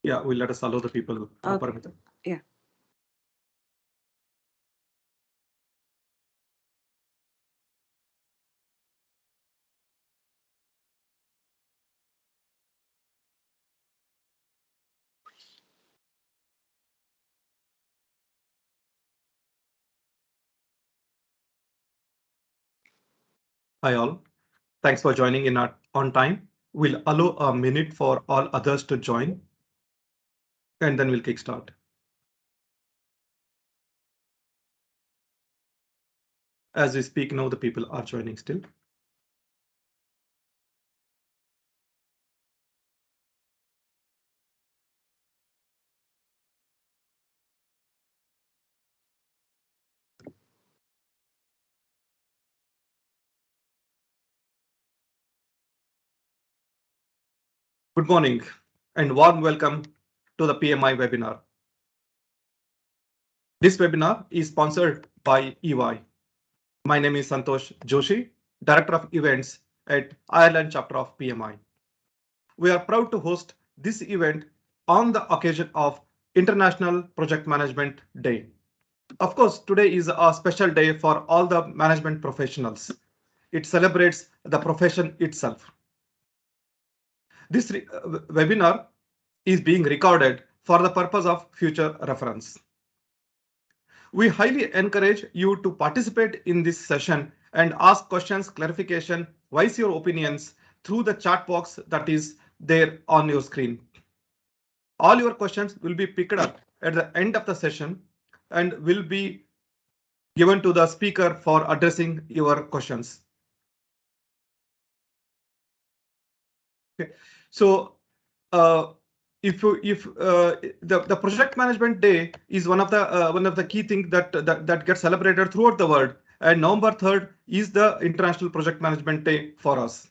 Yeah, we'll let us allow the people. Paramita. Yeah. Hi all. Thanks for joining in on time. We'll allow a minute for all others to join, and then we'll kickstart. As we speak now, the people are joining still. Good morning and warm welcome to the PMI webinar. This webinar is sponsored by EY. My name is Santosh Joshi, Director of Events at Ireland chapter of PMI. We are proud to host this event on the occasion of International Project Management Day. Of course, today is a special day for all the management professionals. It celebrates the profession itself. This webinar is being recorded for the purpose of future reference. We highly encourage you to participate in this session and ask questions, clarification, voice your opinions through the chat box that is there on your screen. All your questions will be picked up at the end of the session and will be given to the speaker for addressing your questions. Okay. So if the project management day is one of the key things that gets celebrated throughout the world, and November 3rd is the International Project Management Day for us.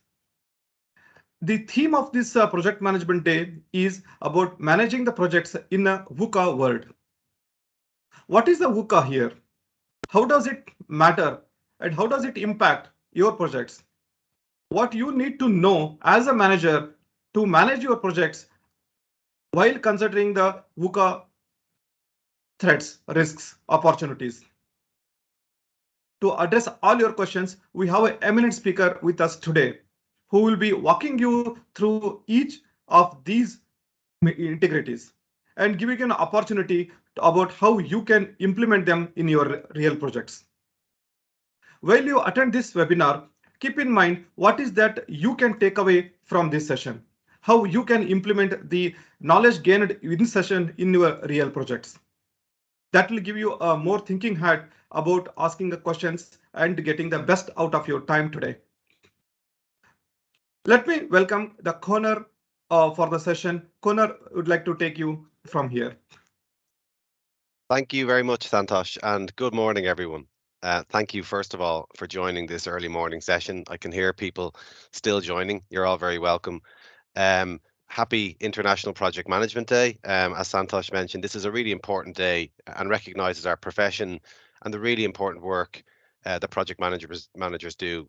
The theme of this project management day is about managing the projects in a VUCA world. What is the VUCA here? How does it matter and how does it impact your projects? What you need to know as a manager to manage your projects while considering the VUCA threats, risks, opportunities. To address all your questions, we have an eminent speaker with us today who will be walking you through each of these integrities and giving you an opportunity about how you can implement them in your real projects. While you attend this webinar, keep in mind what is that you can take away from this session, how you can implement the knowledge gained in session in your real projects. That will give you a more thinking hat about asking the questions and getting the best out of your time today. Let me welcome the Connor for the session. Connor would like to take you from here. Thank you very much, Santosh, and good morning, everyone. Thank you, first of all, for joining this early morning session. I can hear people still joining. You're all very welcome. Happy International Project Management Day. As Santosh mentioned, this is a really important day and recognises our profession and the really important work that project managers do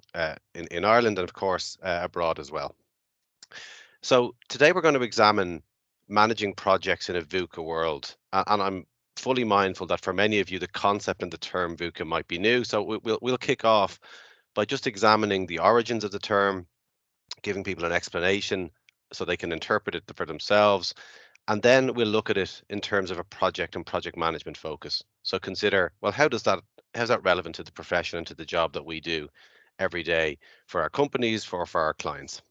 in Ireland and, of course, abroad as well. So today we're going to examine managing projects in a VUCA world, and I'm fully mindful that for many of you the concept and the term VUCA might be new. So we'll kick off by just examining the origins of the term, giving people an explanation so they can interpret it for themselves. And then we'll look at it in terms of a project and project management focus. So consider, well, how's that relevant to the profession and to the job that we do every day for our companies, for our clients?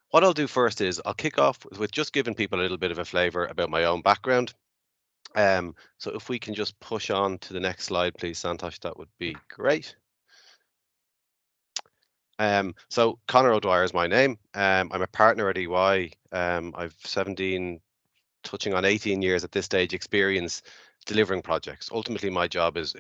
What I'll do first is I'll kick off with just giving people a little bit of a flavor about my own background. So if we can just push on to the next slide, please, Santosh, that would be great. So Conor O'Dwyer is my name. I'm a partner at EY. I've 17, touching on 18 years at this stage experience delivering projects. Ultimately, my job is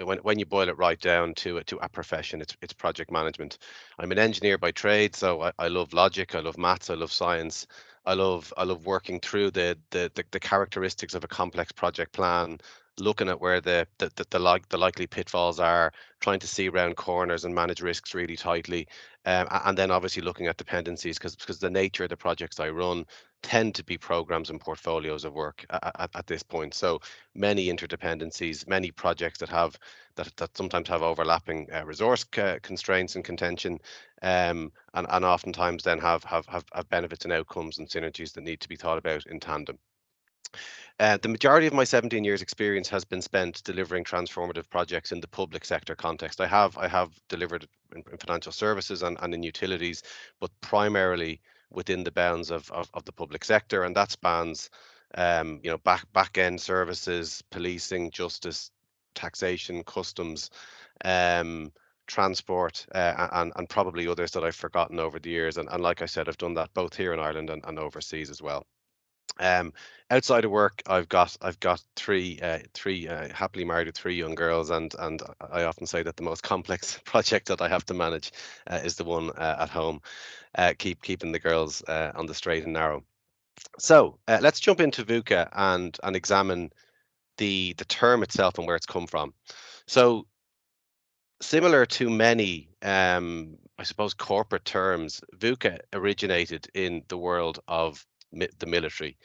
when you boil it right down to a profession, it's project management. I'm an engineer by trade, so I love logic, I love maths, I love science. I love working through the characteristics of a complex project plan. looking at where the likely pitfalls are, trying to see around corners and manage risks really tightly, and then obviously looking at dependencies, because the nature of the projects I run tend to be programs and portfolios of work at this point. So many interdependencies, many projects that sometimes have overlapping resource constraints and contention, and oftentimes then have benefits and outcomes and synergies that need to be thought about in tandem. The majority of my 17 years experience has been spent delivering transformative projects in the public sector context. I have delivered in financial services and in utilities, but primarily within the bounds of the public sector, and that spans back end services, policing, justice, taxation, customs, um, transport, and probably others that I've forgotten over the years. And like I said, I've done that both here in Ireland and overseas as well. Um, Outside of work, I've got three happily married with three young girls, and I often say that the most complex project that I have to manage is the one at home, keeping the girls on the straight and narrow. So let's jump into VUCA and examine the term itself and where it's come from. So similar to many, I suppose, corporate terms, VUCA originated in the world of the military.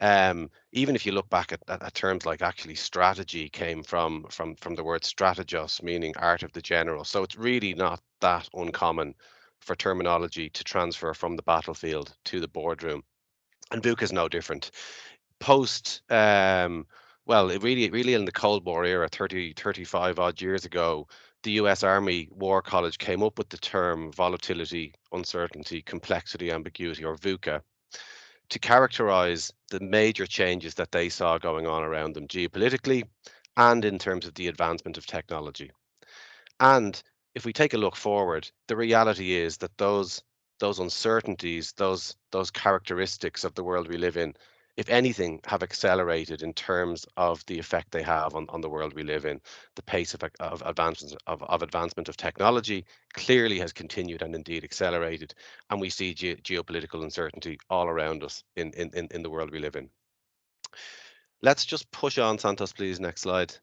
Even if you look back at terms like actually strategy came from the word strategos, meaning art of the general. So it's really not that uncommon for terminology to transfer from the battlefield to the boardroom. And VUCA is no different. Post, well, really in the Cold War era, 35 odd years ago, the US Army War College came up with the term volatility, uncertainty, complexity, ambiguity, or VUCA, to characterize the major changes that they saw going on around them geopolitically and in terms of the advancement of technology. And if we take a look forward, the reality is that those uncertainties, those characteristics of the world we live in, if anything, have accelerated in terms of the effect they have on the world we live in. The pace of advancement of technology clearly has continued and indeed accelerated, and we see geopolitical uncertainty all around us in the world we live in. Let's just push on, Santos, please. Next slide.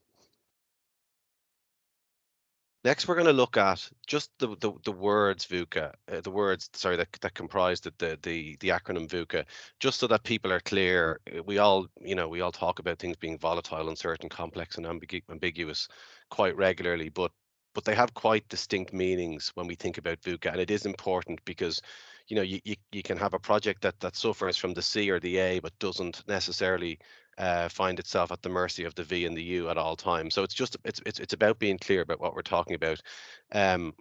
Next, we're going to look at just the words VUCA, the words, sorry, that comprise the acronym VUCA, just so that people are clear. We all talk about things being volatile, uncertain, complex, and ambiguous quite regularly, but they have quite distinct meanings when we think about VUCA, and it is important because you can have a project that suffers from the C or the A, but doesn't necessarily find itself at the mercy of the V and the U at all times. So it's about being clear about what we're talking about. Um,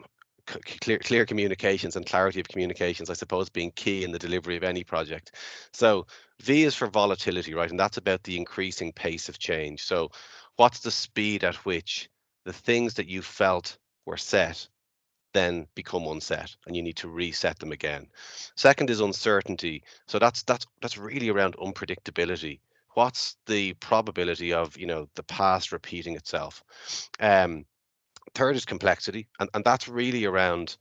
clear communications and clarity of communications, I suppose, being key in the delivery of any project. So V is for volatility, right? And that's about the increasing pace of change. So what's the speed at which the things that you felt were set then become unset and you need to reset them again. Second is uncertainty. So that's really around unpredictability. What's the probability of the past repeating itself? Um, Third is complexity, and that's really around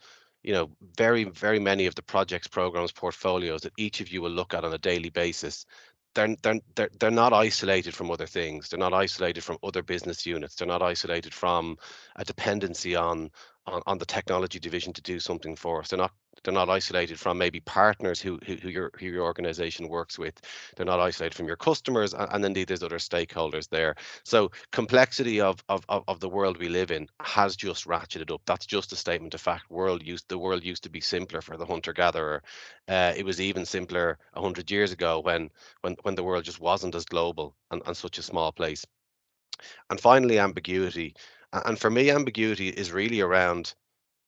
very, very many of the projects, programs, portfolios that each of you will look at on a daily basis. They're not isolated from other things. They're not isolated from other business units. They're not isolated from a dependency on the technology division to do something for us. They're not isolated from maybe partners who your organization works with. They're not isolated from your customers, and indeed there's other stakeholders there. So complexity of the world we live in has just ratcheted up. That's just a statement of fact. The world used to be simpler for the hunter gatherer. It was even simpler 100 years ago when the world just wasn't as global and such a small place. And finally, ambiguity. And for me, ambiguity is really around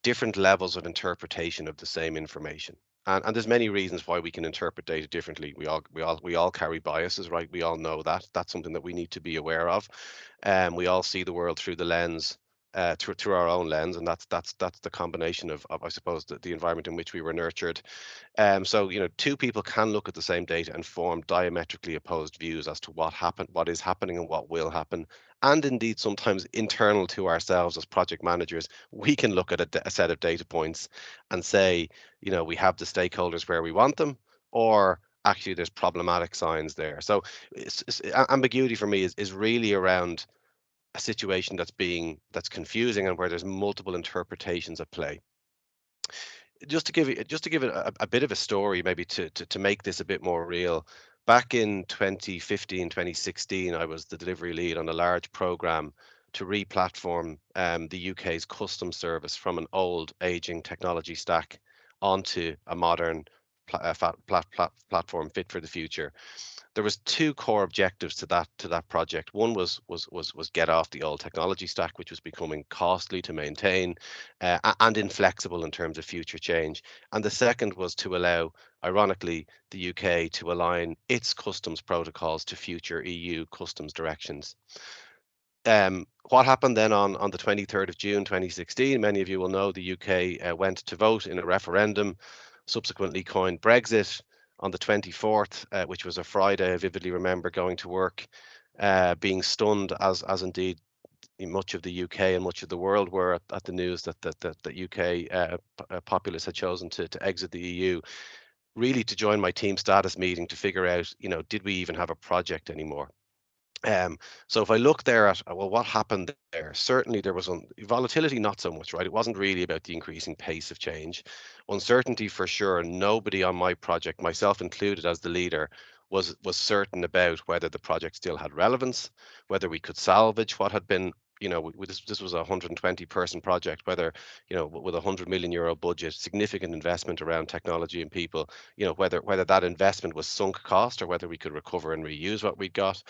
different levels of interpretation of the same information. And there's many reasons why we can interpret data differently. We all carry biases, right? We all know that. That's something that we need to be aware of. We all see the world through the lens, through our own lens, and that's the combination of I suppose the environment in which we were nurtured. So two people can look at the same data and form diametrically opposed views as to what happened, what is happening, and what will happen. And indeed, sometimes internal to ourselves as project managers, we can look at a set of data points and say, we have the stakeholders where we want them, or actually there's problematic signs there. So ambiguity for me is really around a situation that's confusing and where there's multiple interpretations at play. Just to give it a bit of a story, maybe to make this a bit more real. Back in 2015, 2016, I was the delivery lead on a large program to re-platform the UK's customs service from an old, aging technology stack onto a modern platform fit for the future. There was two core objectives to that project. One was get off the old technology stack, which was becoming costly to maintain and inflexible in terms of future change. And the second was to allow, ironically, the UK to align its customs protocols to future EU customs directions. What happened then on the 23rd of June 2016? Many of you will know the UK went to vote in a referendum, subsequently coined Brexit. On the 24th, which was a Friday, I vividly remember going to work, being stunned, as indeed much of the UK and much of the world were at the news that UK populace had chosen to exit the EU. Really, to join my team status meeting to figure out, did we even have a project anymore? So if I look there at, well, what happened there? Certainly there was volatility, not so much, right? It wasn't really about the increasing pace of change. Uncertainty for sure. Nobody on my project, myself included as the leader, was certain about whether the project still had relevance, whether we could salvage what had been. This was a 120 person project, whether, with a €100 million budget, significant investment around technology and people, whether that investment was sunk cost or whether we could recover and reuse what we got.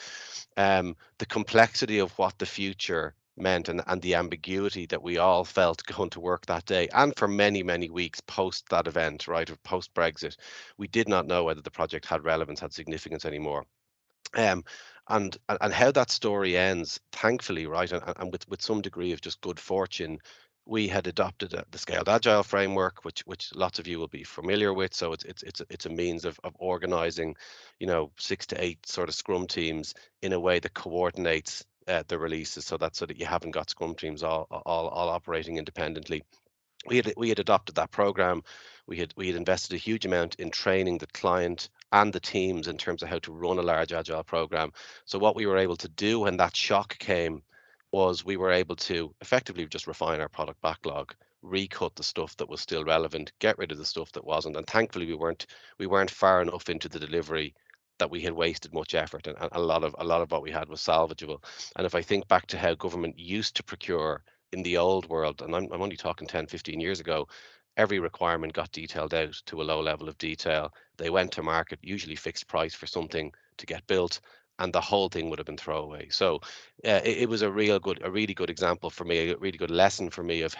The complexity of what the future meant, and the ambiguity that we all felt going to work that day and for many, many weeks post that event, right, or post Brexit, we did not know whether the project had relevance, had significance anymore. Um, and how that story ends, thankfully, right, and with some degree of just good fortune, we had adopted the scaled agile framework, which lots of you will be familiar with. So it's a means of organizing, 6 to 8 sort of scrum teams in a way that coordinates the releases, so that you haven't got scrum teams all operating independently. We had adopted that program. We had invested a huge amount in training the client and the teams in terms of how to run a large agile program. So what we were able to do when that shock came was we were able to effectively just refine our product backlog, recut the stuff that was still relevant, get rid of the stuff that wasn't. And thankfully we weren't far enough into the delivery that we had wasted much effort, and a lot of what we had was salvageable. And if I think back to how government used to procure in the old world, and I'm only talking 10, 15 years ago, every requirement got detailed out to a low level of detail. They went to market, usually fixed price for something to get built, and the whole thing would have been throwaway. So it was a really good example for me, a really good lesson for me of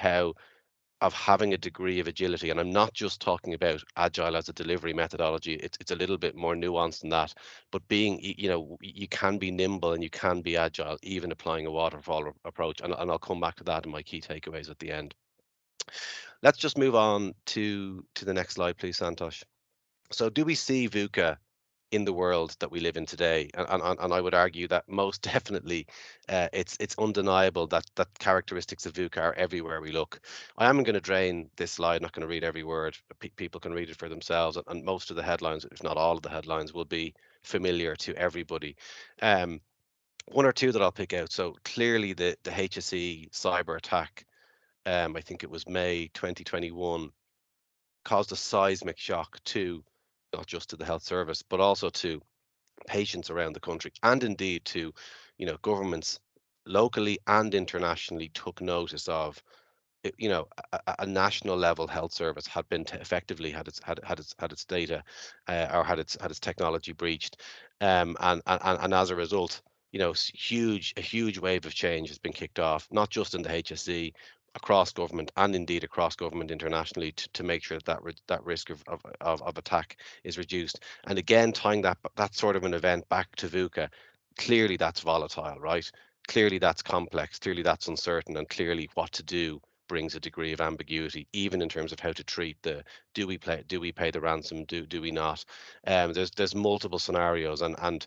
having a degree of agility. And I'm not just talking about agile as a delivery methodology. It's a little bit more nuanced than that. But you can be nimble and you can be agile, even applying a waterfall approach. And I'll come back to that in my key takeaways at the end. Let's just move on to the next slide, please, Santosh. So do we see VUCA in the world that we live in today? And I would argue that most definitely, it's undeniable that characteristics of VUCA are everywhere we look. I am going to drain this slide, not going to read every word. People can read it for themselves, and most of the headlines, if not all of the headlines, will be familiar to everybody. One or two that I'll pick out. So clearly the HSE cyber attack, I think it was May 2021, caused a seismic shock to not just to the health service, but also to patients around the country, and indeed to, governments locally and internationally took notice of a national level health service had been effectively had its data or had its technology breached, and as a result, a huge wave of change has been kicked off, not just in the HSE, across government, and indeed across government internationally, to make sure that risk of attack is reduced. And again, tying that sort of an event back to VUCA, clearly that's volatile, right? Clearly that's complex, clearly that's uncertain, and clearly what to do brings a degree of ambiguity, even in terms of how to treat do we pay the ransom, do we not? There's multiple scenarios, and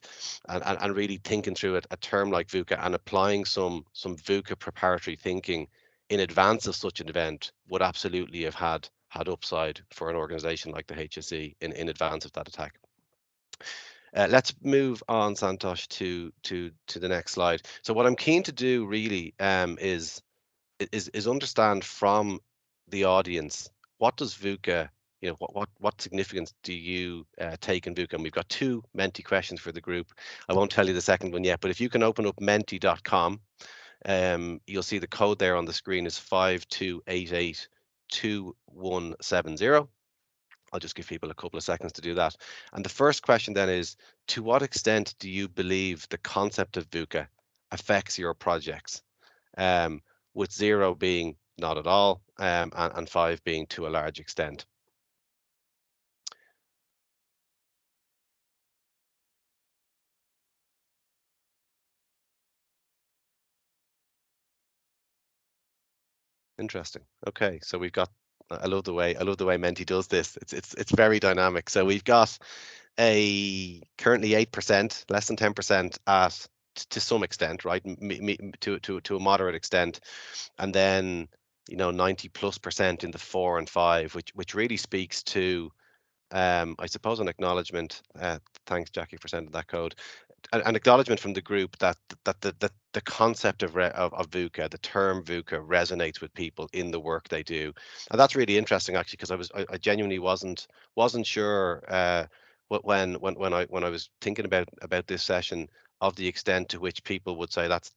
really thinking through a term like VUCA and applying some VUCA preparatory thinking in advance of such an event would absolutely have had upside for an organization like the HSE in advance of that attack. Let's move on, Santosh, to the next slide. So what I'm keen to do really is understand from the audience, what does VUCA, what significance do you take in VUCA? And we've got two Menti questions for the group. I won't tell you the second one yet, but if you can open up menti.com, you'll see the code there on the screen is 52882170. I'll just give people a couple of seconds to do that. And the first question then is, to what extent do you believe the concept of VUCA affects your projects? With 0 being not at all, and 5 being to a large extent. Interesting. Okay, so we've got. I love the way Menti does this. It's very dynamic. So we've got a currently 8%, less than 10% at to some extent, right? To a moderate extent, and then 90+% in the 4 and 5, which really speaks to I suppose an acknowledgement. Thanks, Jackie, for sending that code. An acknowledgement from the group that the concept of VUCA, the term VUCA, resonates with people in the work they do, and that's really interesting actually, because I genuinely wasn't sure when I was thinking about this session, of the extent to which people would say that's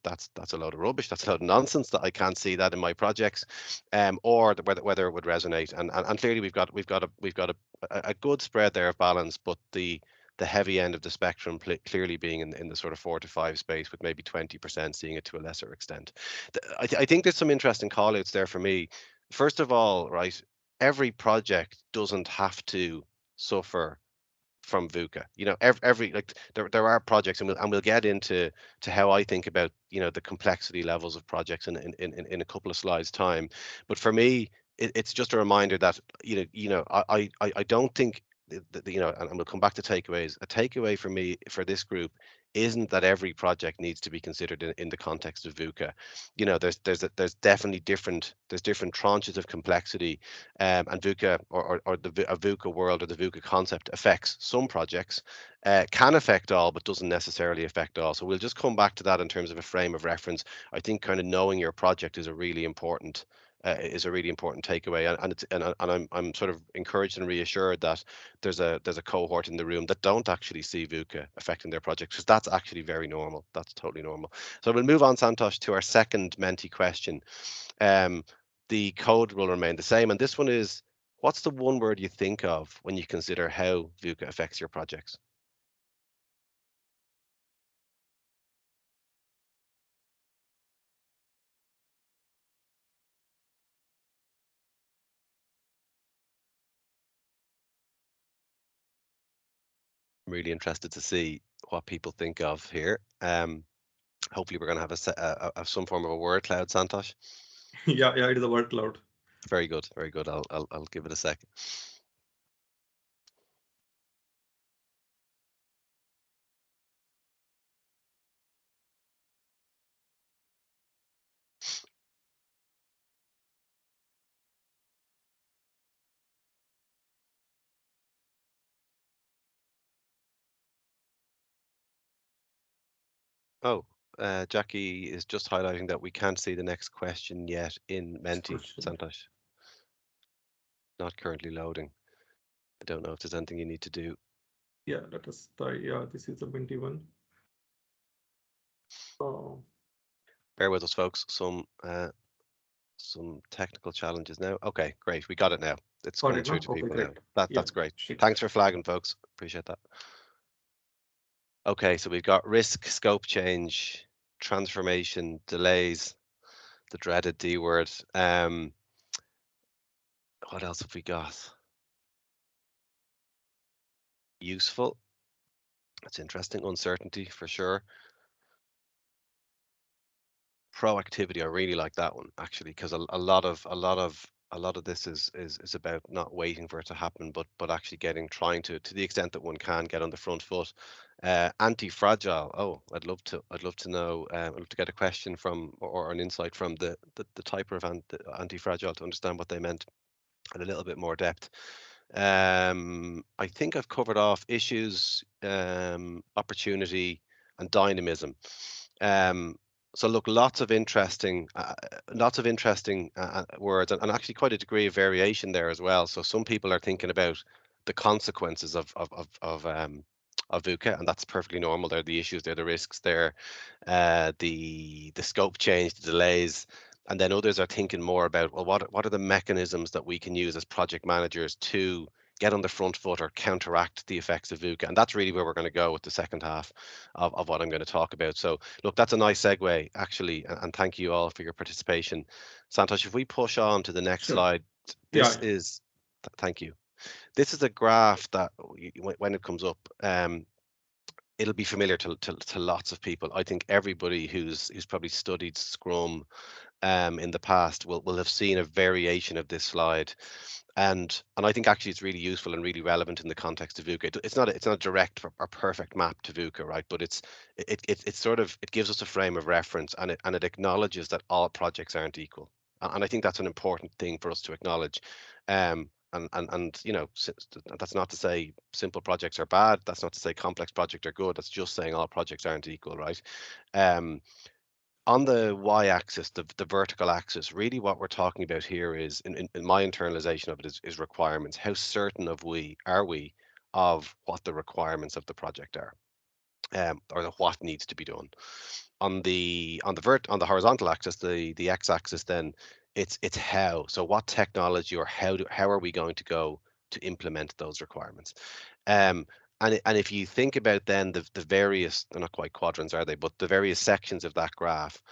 a load of rubbish, that's a load of nonsense, that I can't see that in my projects, or whether it would resonate, and clearly we've got a good spread there of balance, but the heavy end of the spectrum clearly being in the sort of 4 to 5 space, with maybe 20% seeing it to a lesser extent. I think there's some interesting call outs there for me. First of all, right, every project doesn't have to suffer from VUCA. Every like there are projects, and we'll get into how I think about the complexity levels of projects in a couple of slides time. But for me, it's just a reminder that I don't think and we'll come back to takeaways. A takeaway for me for this group isn't that every project needs to be considered in the context of VUCA. There's definitely different tranches of complexity, and VUCA or a VUCA world or the VUCA concept affects some projects, can affect all, but doesn't necessarily affect all. So we'll just come back to that in terms of a frame of reference. I think kind of knowing your project is a really important takeaway, and I'm sort of encouraged and reassured that there's a cohort in the room that don't actually see VUCA affecting their projects, because that's actually very normal. That's totally normal. So we'll move on, Santosh, to our second Menti question. The code will remain the same, and this one is: what's the one word you think of when you consider how VUCA affects your projects? I'm really interested to see what people think of here. Hopefully, we're going to have some form of a word cloud, Santosh. Yeah, it is a word cloud. Very good, very good. I'll give it a second. Oh, Jackie is just highlighting that we can't see the next question yet in Menti, Santosh. Not currently loading. I don't know if there's anything you need to do. Yeah, let us try. Yeah, this is the Menti one. Oh. Bear with us, folks. Some technical challenges now. Okay, great. We got it now. It's coming through to people now. That's great. Thanks for flagging, folks. Appreciate that. Okay, so we've got risk, scope change, transformation, delays, the dreaded D word. What else have we got? Useful. That's interesting. Uncertainty for sure. Proactivity. I really like that one actually, because a lot of this is about not waiting for it to happen, but actually trying to the extent that one can, get on the front foot. Anti-fragile. Oh, I'd love to know. I'd love to get a question from or an insight from the type of anti-fragile, to understand what they meant in a little bit more depth. I think I've covered off issues, opportunity, and dynamism. Um, so look, lots of interesting words, and actually quite a degree of variation there as well. So some people are thinking about the consequences of VUCA, and that's perfectly normal. They're the issues, they're the risks, they're the scope change, the delays, and then others are thinking more about, well, what are the mechanisms that we can use as project managers to get on the front foot or counteract the effects of VUCA? And that's really where we're going to go with the second half of what I'm going to talk about. So look, that's a nice segue actually, and thank you all for your participation. Santosh, if we push on to the next Sure. slide, this Yeah. is, thank you. This is a graph that when it comes up, it'll be familiar to lots of people. I think everybody who's probably studied Scrum in the past will have seen a variation of this slide, and I think actually it's really useful and really relevant in the context of VUCA. It's not a direct or perfect map to VUCA, right? But it's sort of, it gives us a frame of reference, and it acknowledges that all projects aren't equal, and I think that's an important thing for us to acknowledge. And you know, that's not to say simple projects are bad. That's not to say complex projects are good. That's just saying all projects aren't equal, right? Um, on the y-axis, the vertical axis, really what we're talking about here is, in my internalization of it, is requirements. How certain are we of what the requirements of the project are, or what needs to be done. On the horizontal axis, the x-axis, then it's how. So what technology, or how are we going to go to implement those requirements? Um, and if you think about then the various, they're not quite quadrants, are they? But the various sections of that graph,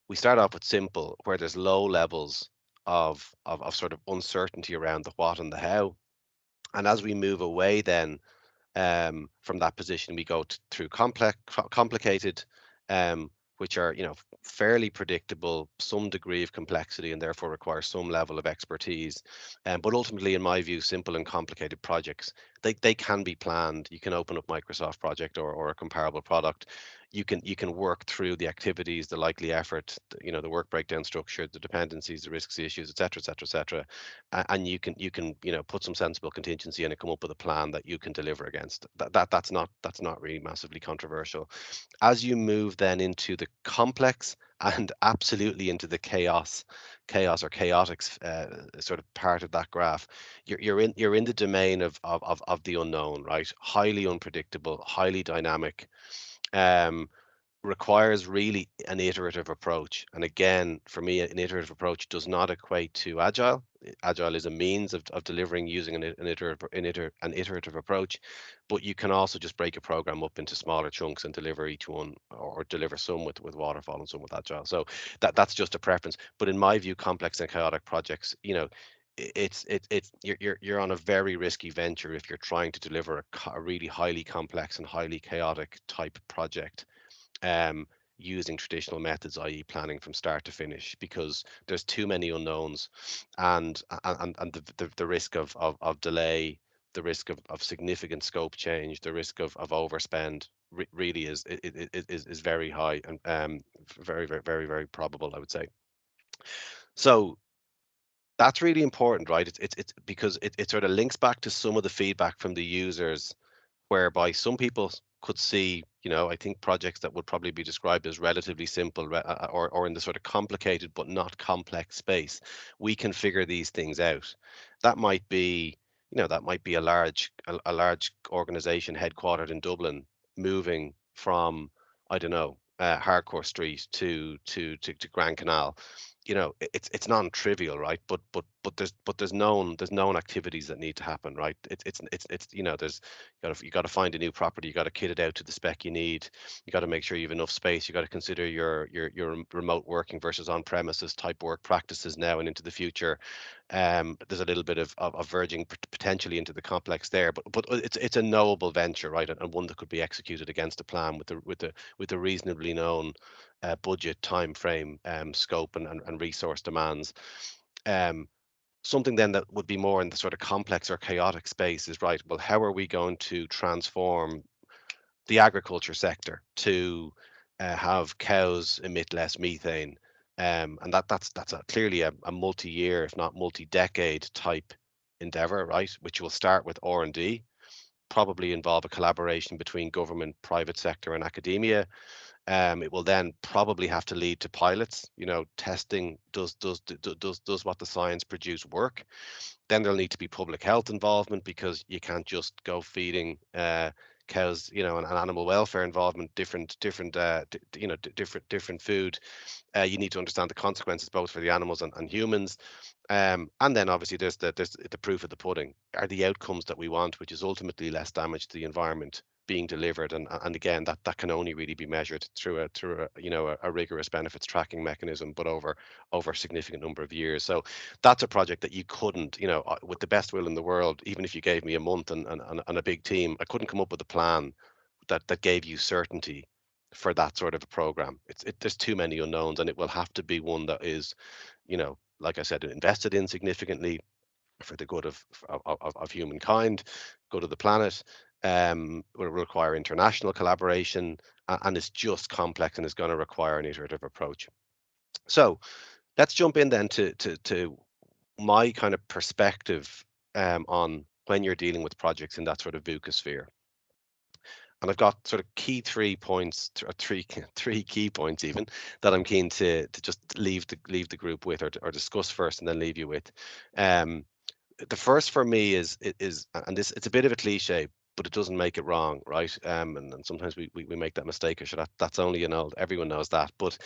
we start off with simple, where there's low levels of sort of uncertainty around the what and the how. And as we move away then, from that position, we go through complicated, which are, you know, fairly predictable, some degree of complexity, and therefore require some level of expertise. But ultimately, in my view, simple and complicated projects, they can be planned. You can open up Microsoft Project, or a comparable product. You can work through the activities, the likely effort, you know, the work breakdown structure, the dependencies, the risks, the issues, etc., etc., etc. And you can, you know, put some sensible contingency in and come up with a plan that you can deliver against. That's not really massively controversial. As you move then into the complex and absolutely into the chaos or chaotic, sort of part of that graph, you're in the domain of the unknown, right? Highly unpredictable, highly dynamic. Um, Requires really an iterative approach. And again, for me, an iterative approach does not equate to agile. Agile is a means of delivering using an iterative approach, but you can also just break a program up into smaller chunks and deliver each one, or deliver some with waterfall and some with agile. So that's just a preference. But in my view, complex and chaotic projects, you know, you're on a very risky venture if you're trying to deliver a really highly complex and highly chaotic type project, um, using traditional methods, i.e., planning from start to finish, because there's too many unknowns, and the risk of delay, the risk of significant scope change, the risk of overspend really is very high, and very, very, very, very probable, I would say. So that's really important, right? It's because it sort of links back to some of the feedback from the users, whereby some people could see, you know, I think projects that would probably be described as relatively simple, or in the sort of complicated but not complex space. We can figure these things out. That might be, you know, that might be a large organization headquartered in Dublin, moving from, I don't know, Harcourt Street to Grand Canal. You know, it's non-trivial, right? But there's known activities that need to happen, right? It's you know, you got to find a new property, you got to kit it out to the spec you need, you got to make sure you have enough space, you got to consider your remote working versus on-premises type work practices now and into the future. There's a little bit of verging potentially into the complex there, but it's a knowable venture, right? And one that could be executed against a plan with a reasonably known budget, time frame, scope, and resource demands. Um, Something then that would be more in the sort of complex or chaotic space is, right, well, how are we going to transform the agriculture sector to have cows emit less methane? And that's clearly a multi-year, if not multi-decade type endeavor, right, which will start with R&D, probably involve a collaboration between government, private sector, and academia. It will then probably have to lead to pilots, testing, does what the science produce work. Then there'll need to be public health involvement, because you can't just go feeding cows, and animal welfare involvement, different food. You need to understand the consequences both for the animals and humans. And then obviously there's the proof of the pudding. Are the outcomes that we want, which is ultimately less damage to the environment, being delivered? And again, that can only really be measured through a rigorous benefits tracking mechanism, but over a significant number of years. So that's a project that you couldn't, with the best will in the world, even if you gave me a month and a big team, I couldn't come up with a plan that gave you certainty for that sort of a program. There's too many unknowns, and it will have to be one that is, like I said, invested in significantly for the good of humankind, good of the planet. Will require international collaboration, and it's just complex, and is going to require an iterative approach. So let's jump in then to my kind of perspective on when you're dealing with projects in that sort of VUCA sphere. And I've got sort of key 3 points, or three key points even, that I'm keen to just leave the group with, or discuss first, and then leave you with. Um, the first for me is, and this, it's a bit of a cliche, but it doesn't make it wrong, right? And sometimes we make that mistake. Or sure, that's only, everyone knows that, but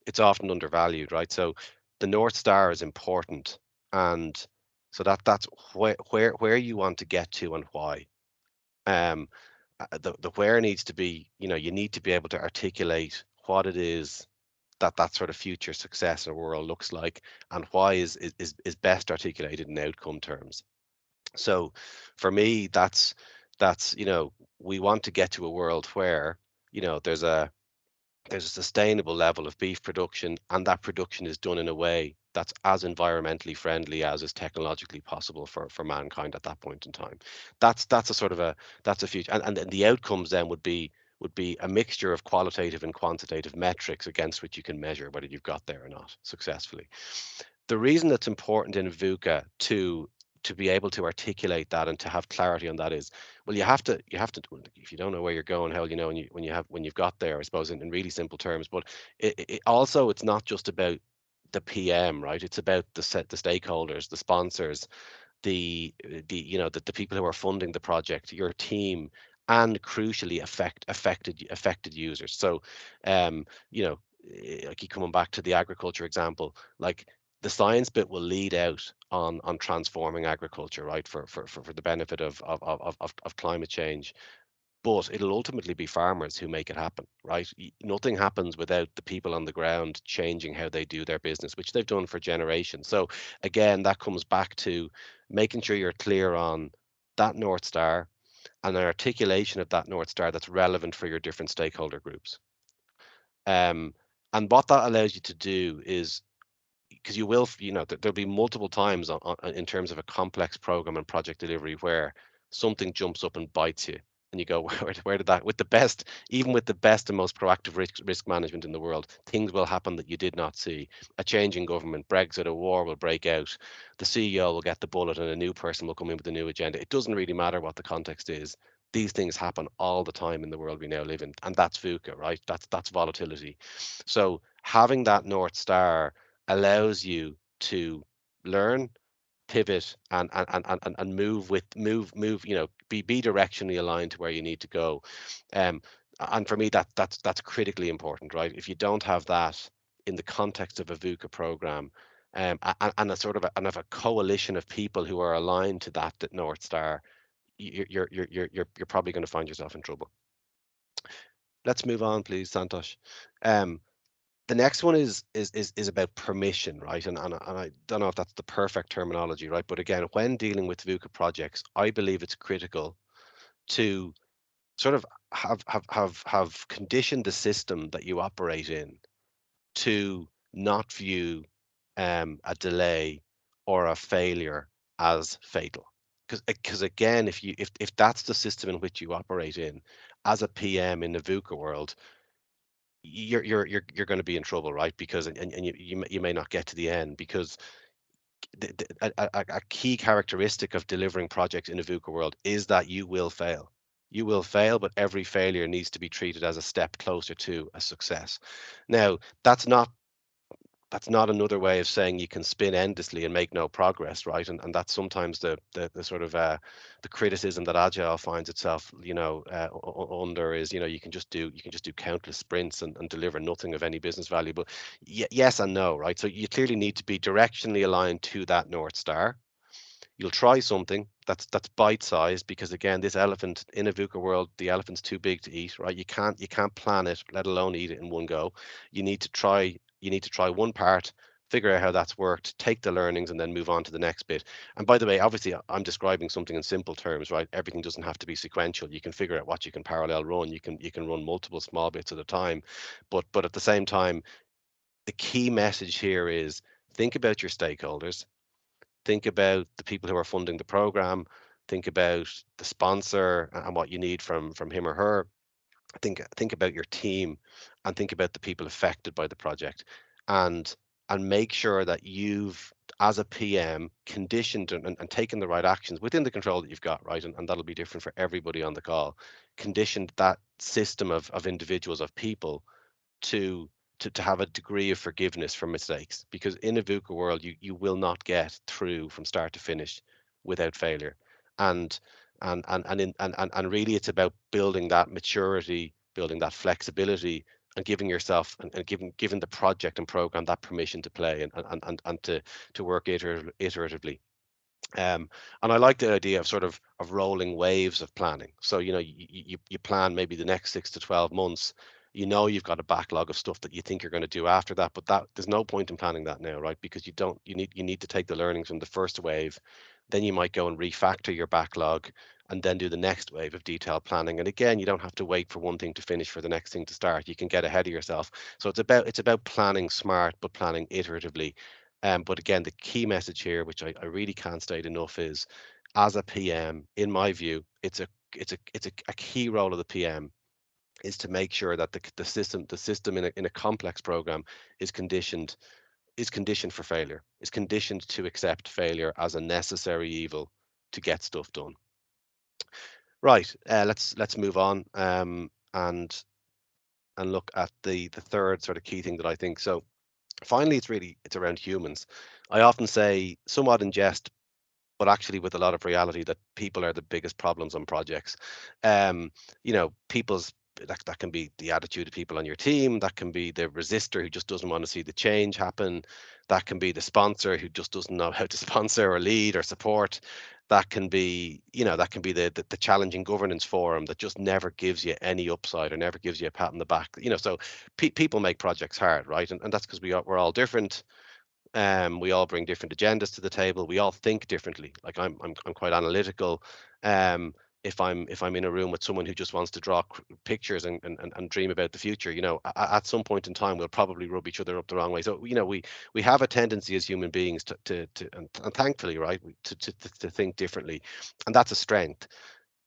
it's often undervalued, right? So the North Star is important, and so that's where you want to get to and why. Um, the where needs to be, you need to be able to articulate what it is that sort of future success in a world looks like, and why is best articulated in outcome terms. So for me, that's we want to get to a world where there's a sustainable level of beef production, and that production is done in a way that's as environmentally friendly as is technologically possible for mankind at that point in time. That's a sort of that's a future, and then the outcomes then would be a mixture of qualitative and quantitative metrics against which you can measure whether you've got there or not successfully. The reason it's important in VUCA to be able to articulate that and to have clarity on that is, well, you have to, if you don't know where you're going, hell, when you've got there, I suppose, in really simple terms. But also, it's not just about the PM, right? It's about the stakeholders, the sponsors, the people who are funding the project, your team, and crucially affected users. So I keep coming back to the agriculture example. Like, the science bit will lead out on transforming agriculture, right, for the benefit of climate change, but it'll ultimately be farmers who make it happen, right? Nothing happens without the people on the ground changing how they do their business, which they've done for generations. So again, that comes back to making sure you're clear on that North Star, and an articulation of that North Star that's relevant for your different stakeholder groups. And what that allows you to do is, because there'll be multiple times in terms of a complex program and project delivery where something jumps up and bites you, and you go, where did that, with the best, even with the best and most proactive risk management in the world, things will happen that you did not see. A change in government, Brexit, a war will break out, the CEO will get the bullet, and a new person will come in with a new agenda. It doesn't really matter what the context is. These things happen all the time in the world we now live in, and that's VUCA, right? That's volatility. So having that North Star allows you to learn, pivot, and move, be directionally aligned to where you need to go. And for me, that's critically important, right? If you don't have that in the context of a VUCA program, and a sort of a coalition of people who are aligned to that North Star, you're probably going to find yourself in trouble. Let's move on, please, Santosh. The next one is about permission, right? And I don't know if that's the perfect terminology, right? But again, when dealing with VUCA projects, I believe it's critical to sort of have conditioned the system that you operate in to not view a delay or a failure as fatal. Because again, if that's the system in which you operate in as a PM in the VUCA world, you're going to be in trouble, right? Because and you may not get to the end, because a key characteristic of delivering projects in a VUCA world is that you will fail. You will fail, but every failure needs to be treated as a step closer to a success. Now, that's not another way of saying you can spin endlessly and make no progress, right? And that's sometimes the sort of the criticism that agile finds itself, under is, you can just do countless sprints and deliver nothing of any business value. But yes and no, right? So you clearly need to be directionally aligned to that North Star. You'll try something that's bite-sized, because again, this elephant in a VUCA world, the elephant's too big to eat, right? You can't plan it, let alone eat it in one go. You need to try one part, figure out how that's worked, take the learnings, and then move on to the next bit. And by the way, obviously, I'm describing something in simple terms, right? Everything doesn't have to be sequential. You can figure out what you can parallel run. You can run multiple small bits at a time, but at the same time, the key message here is think about your stakeholders, think about the people who are funding the program, think about the sponsor and what you need from him or her. Think about your team, and think about the people affected by the project, and make sure that you've, as a PM, conditioned and taken the right actions within the control that you've got, right? And that'll be different for everybody on the call. Conditioned that system of individuals, of people, to to have a degree of forgiveness for mistakes, because in a VUCA world, you will not get through from start to finish without failure. And and really, it's about building that maturity, building that flexibility, and giving yourself, and giving the project and program that permission to play, and to work iteratively. And I like the idea of sort of rolling waves of planning. So, you plan maybe the next 6 to 12 months. You've got a backlog of stuff that you think you're going to do after that, but that there's no point in planning that now, right? Because you need to take the learnings from the first wave. Then you might go and refactor your backlog, and then do the next wave of detailed planning. And again, you don't have to wait for one thing to finish for the next thing to start. You can get ahead of yourself. So it's about planning smart, but planning iteratively. But again, the key message here, which I really can't state enough, is, as a PM, in my view, it's a key role of the PM, is to make sure that the system in a complex program is conditioned for failure, is conditioned to accept failure as a necessary evil to get stuff done. Right. Let's move on, and look at the third sort of key thing that I think. So finally, it's around humans. I often say, somewhat in jest, but actually with a lot of reality, that people are the biggest problems on projects. People's, that can be the attitude of people on your team, that can be the resistor who just doesn't want to see the change happen, that can be the sponsor who just doesn't know how to sponsor or lead or support, that can be the challenging governance forum that just never gives you any upside, or never gives you a pat on the back. So people make projects hard, right? And that's because we're all different. We all bring different agendas to the table. We all think differently. Like, I'm quite analytical. If I'm in a room with someone who just wants to draw pictures and dream about the future, at some point in time, we'll probably rub each other up the wrong way. So, we have a tendency as human beings and thankfully, right, to think differently, and that's a strength.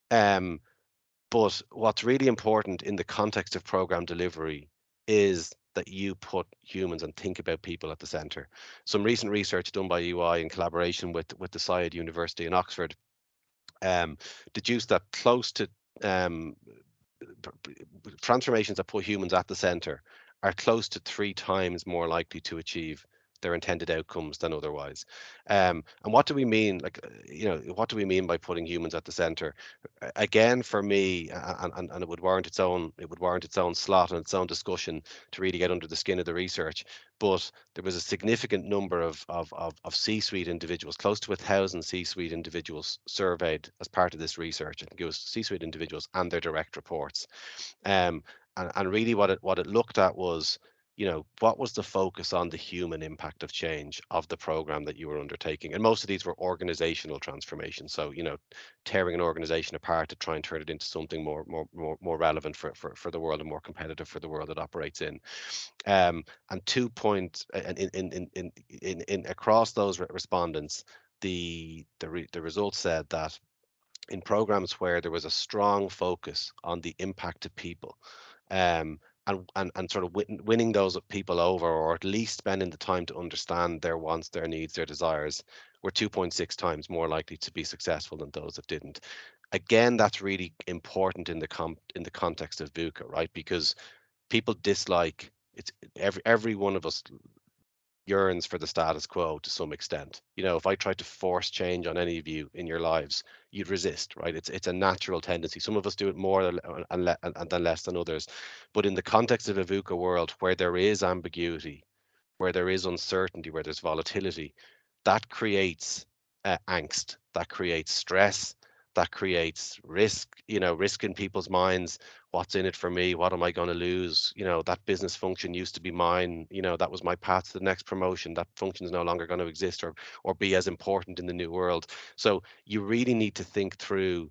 But what's really important in the context of program delivery is that you put humans and think about people at the center. Some recent research done by UI in collaboration with the Syed University in Oxford, deduced that close to um, transformations that put humans at the center are close to 3 times more likely to achieve their intended outcomes than otherwise. And what do we mean? What do we mean by putting humans at the center? Again, for me, and it would warrant its own slot and its own discussion to really get under the skin of the research. But there was a significant number of C-suite individuals, close to 1,000 C-suite individuals surveyed as part of this research. I think it was C-suite individuals and their direct reports. And really, what it looked at was, what was the focus on the human impact of change of the program that you were undertaking. And most of these were organizational transformations. So, tearing an organization apart to try and turn it into something more relevant for the world, and more competitive for the world it operates in. And 2 point in across those respondents, the results said that in programs where there was a strong focus on the impact of people, and sort of winning those people over, or at least spending the time to understand their wants, their needs, their desires, were 2.6 times more likely to be successful than those that didn't. Again, that's really important in the context of VUCA, right? Because people dislike it's every one of us yearns for the status quo to some extent. You know, if I tried to force change on any of you in your lives, you'd resist, right? It's a natural tendency. Some of us do it more than less than others. But in the context of a VUCA world where there is ambiguity, where there is uncertainty, where there's volatility, that creates angst, that creates stress, that creates risk, risk in people's minds. What's in it for me? What am I going to lose? That business function used to be mine. That was my path to the next promotion. That function is no longer going to exist or be as important in the new world. So you really need to think through,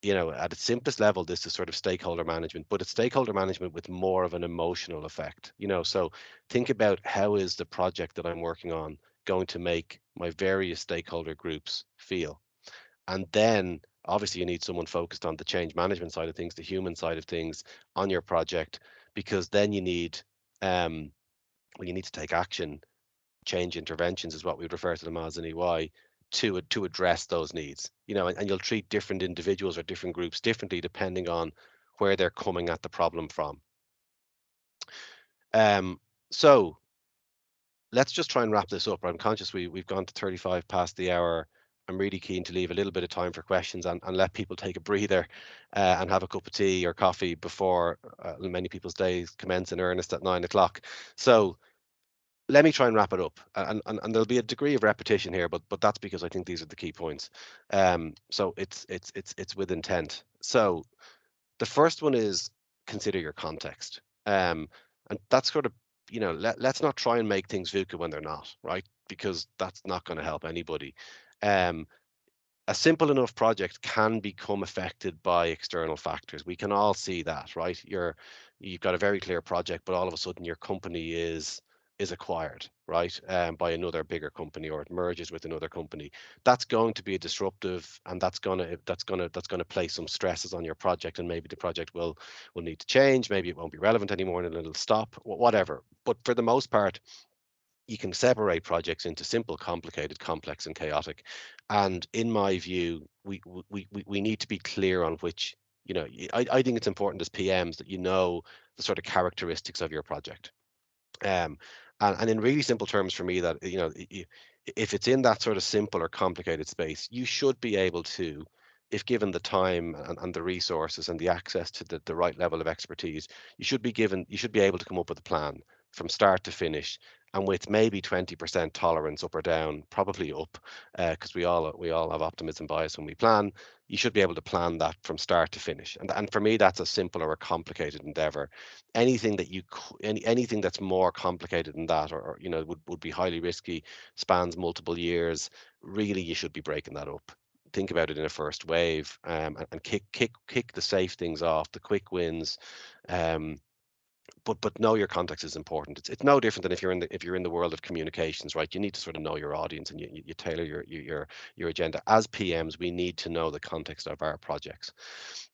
at its simplest level, this is sort of stakeholder management, but it's stakeholder management with more of an emotional effect. So think about, how is the project that I'm working on going to make my various stakeholder groups feel? And then obviously you need someone focused on the change management side of things, the human side of things on your project, because then you need, well, you need to take action. Change interventions is what we refer to them as in EY, to address those needs. And you'll treat different individuals or different groups differently depending on where they're coming at the problem from. So let's just try and wrap this up. I'm conscious we've gone to 35 past the hour. I'm really keen to leave a little bit of time for questions and let people take a breather and have a cup of tea or coffee before many people's days commence in earnest at 9 o'clock. So let me try and wrap it up, and there'll be a degree of repetition here, but that's because I think these are the key points. So it's with intent. So the first one is, consider your context, and that's sort of, let's not try and make things VUCA when they're not, right? Because that's not going to help anybody. Um, a simple enough project can become affected by external factors. We can all see that, right? You've got a very clear project, but all of a sudden your company is acquired, right, by another bigger company, or it merges with another company. That's going to be a disruptive, and that's gonna place some stresses on your project, and maybe the project will need to change. Maybe it won't be relevant anymore, and it'll stop. Whatever. But for the most part, you can separate projects into simple, complicated, complex, and chaotic. And in my view, we need to be clear on which, I think it's important as PMs that you know the sort of characteristics of your project. Um, and in really simple terms for me, that, if it's in that sort of simple or complicated space, you should be able to, if given the time and the resources and the access to the right level of expertise, you should be able to come up with a plan from start to finish, and with maybe 20% tolerance up or down, probably up, because we all have optimism bias when we plan. You should be able to plan that from start to finish, and for me, that's a simple or a complicated endeavor. Anything that anything that's more complicated than that, or would be highly risky, spans multiple years, really you should be breaking that up. Think about it in a first wave, and kick the safe things off, the quick wins. um, but know your context is important. It's no different than if you're in the world of communications, right? You need to sort of know your audience, and you tailor your agenda. As PMs, we need to know the context of our projects.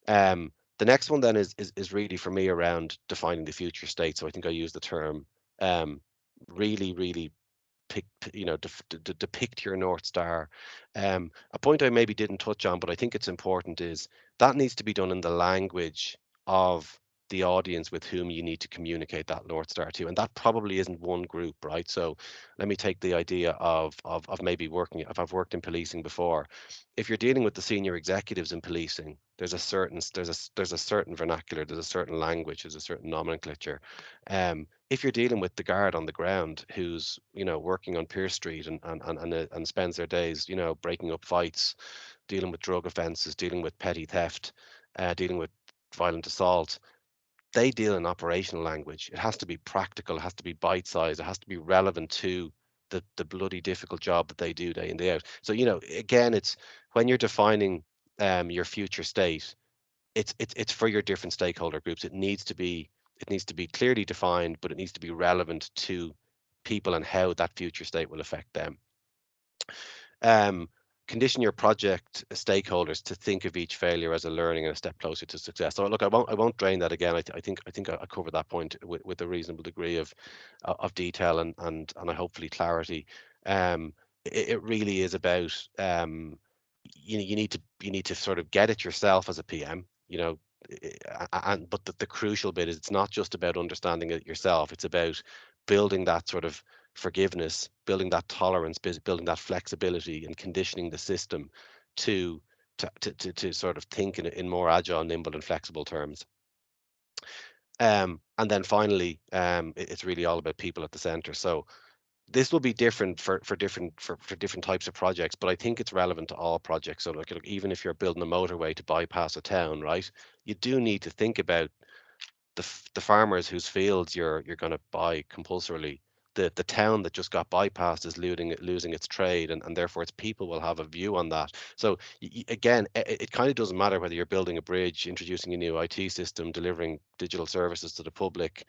The next one then is really for me around defining the future state. So I think I use the term, really pick, depict your North Star. A point I maybe didn't touch on, but I think it's important, is that needs to be done in the language of the audience with whom you need to communicate that North Star to. And that probably isn't one group, right? So let me take the idea of maybe working, if I've worked in policing before. If you're dealing with the senior executives in policing, there's a certain vernacular, there's a certain language, there's a certain nomenclature. If you're dealing with the guard on the ground who's, working on Pier Street and spends their days, breaking up fights, dealing with drug offences, dealing with petty theft, dealing with violent assault, they deal in operational language. It has to be practical, it has to be bite-sized, it has to be relevant to the bloody difficult job that they do day in, day out. So, again, it's when you're defining your future state, it's for your different stakeholder groups. It needs to be clearly defined, but it needs to be relevant to people and how that future state will affect them. Um, condition your project stakeholders to think of each failure as a learning and a step closer to success. So look, I won't drain that again. I think I covered that point with a reasonable degree of detail and I hopefully clarity. It really is about you need to sort of get it yourself as a PM, and but the crucial bit is it's not just about understanding it yourself. It's about building that sort of forgiveness, building that tolerance, building that flexibility, and conditioning the system to sort of think in more agile, nimble, and flexible terms. And then finally, it's really all about people at the center. So this will be different for different types of projects, but I think it's relevant to all projects. So like even if you're building a motorway to bypass a town, right, you do need to think about the farmers whose fields you're going to buy compulsorily. The town that just got bypassed is losing its trade, and therefore its people will have a view on that. So again, it kind of doesn't matter whether you're building a bridge, introducing a new IT system, delivering digital services to the public,